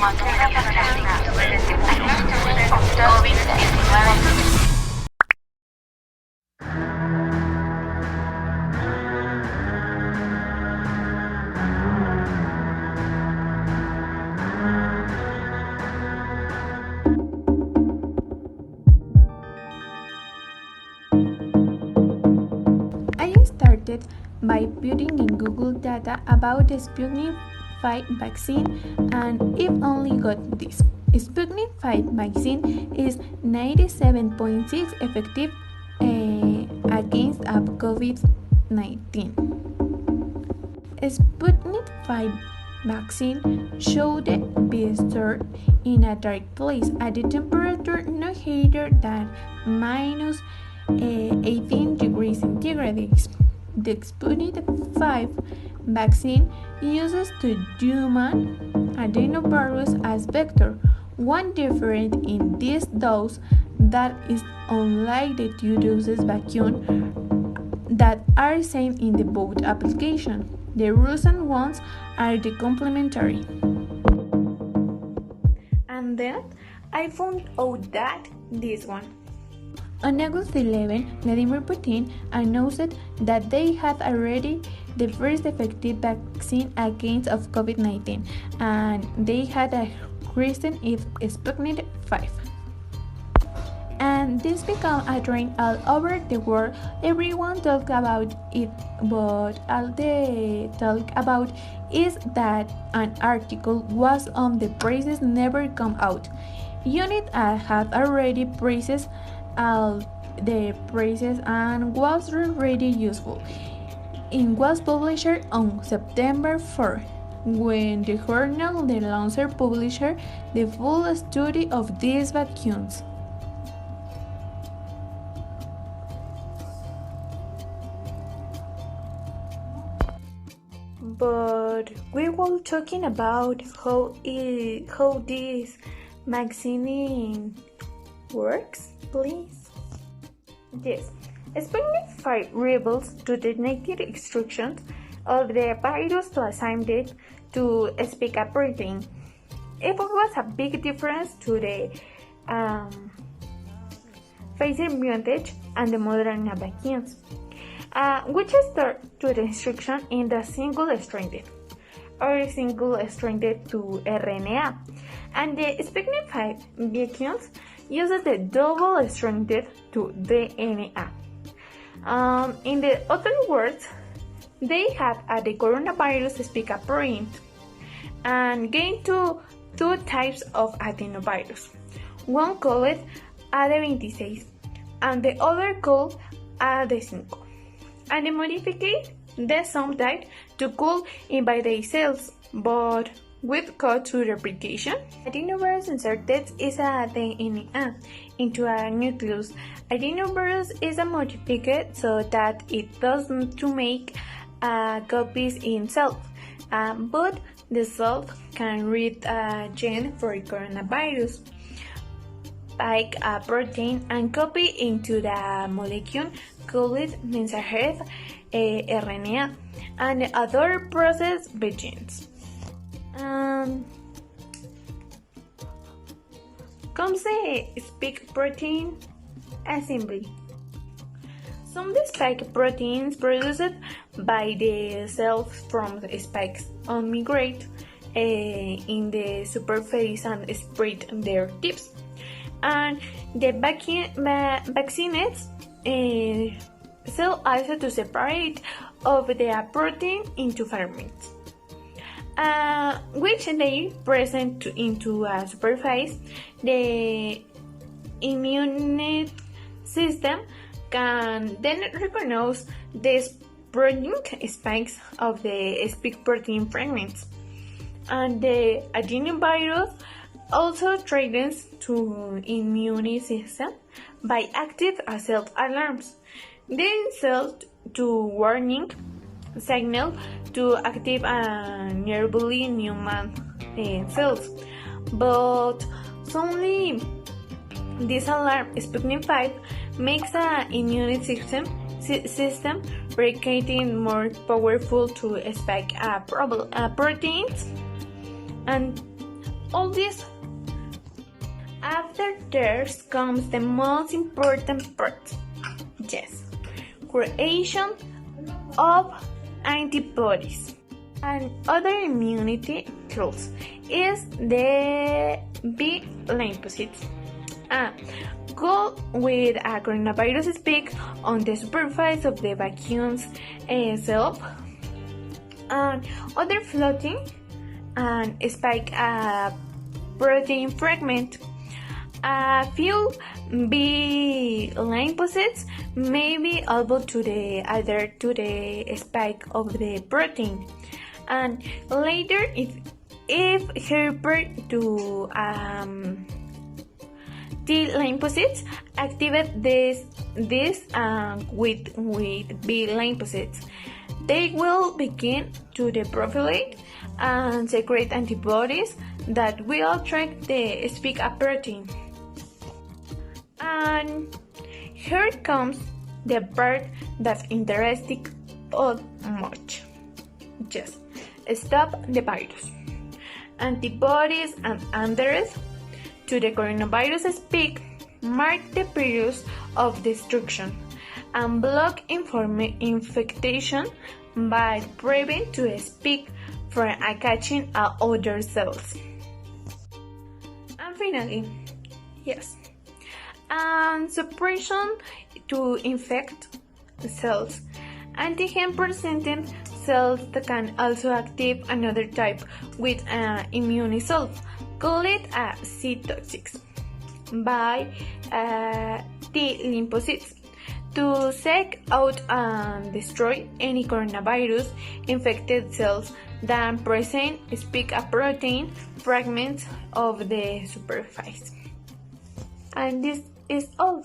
I started by putting in Google data about the Sputnik V vaccine, and it only got this. Sputnik V vaccine is 97.6 effective against COVID-19. Sputnik V vaccine should be stored in a dark place at a temperature no higher than minus 18 degrees centigrade. The Sputnik V vaccine uses the human adenovirus as vector. One difference in this dose that is unlike the two doses vacuum that are same in the both application. The Russian ones are the complementary. And then I found out that this one. On August 11, Vladimir Putin announced that they had already the first effective vaccine against of COVID-19, and they had christened it Sputnik V. And this became a trend all over the world. Everyone talked about it, but all they talk about is that an article was on the prices never come out. Unit had already prices all the prices and was already useful. It was published on September 4, when the journal The Lancet published the full study of these vacuums. But we were talking about how this vaccine works, please. Yes, Sputnik V reveals to the native instructions of the virus to assign it to speak a protein. It was a big difference to the Pfizer-BioNTech and the Moderna vaccines, which start to the instruction in the single-stranded or single-stranded to RNA, and the Sputnik V vaccines uses the double-stranded to DNA. In the other words, they had the coronavirus speak a protein and gain two types of adenovirus. One called AD26 and the other called AD5. And they modified the some type to cool invade the cells, but with code to replication. Adenovirus inserted is a DNA into a nucleus. Adenovirus is modified so that it doesn't to make copies in itself, but the cell can read a gene for coronavirus, spike a protein and copy into the molecule called messenger RNA and other process by genes. Comes the spike protein assembly. Some spike proteins produced by the cells from the spikes migrate in the superface and spread their tips. And the vaccines cell also to separate of the protein into fragments, which they present into a superface. The immune system can then recognize the spreading spikes of the spike protein fragments, and the adenovirus also triggers to immune system by active cell alarms. Then cells to warning signal to active nearby human cells, but only this alarm Sputnik V makes the immune system getting more powerful to spike proteins, and all this. After there comes the most important part. Yes, creation of antibodies and other immunity tools is the B lymphocytes. Go with a coronavirus spike on the superficie of the vacuum's cell and other floating and spike a protein fragment. A few B lymphocytes may be able to adhere to the spike of the protein, and later if helper to T lymphocytes activate this with B lymphocytes. They will begin to deprofilate and secrete antibodies that will track the spike protein. And here comes the part that's interesting all much. Just stop the virus. Antibodies and others to the coronavirus spike mark the period of destruction and block infection by preventing to spike from catching other cells. And finally, yes, and suppression to infect cells. Antigen-presenting cells that can also activate another type with immune cells, call it cytotoxics, by T lymphocytes to seek out and destroy any coronavirus infected cells that present spike protein fragments of the superficie. And this is all.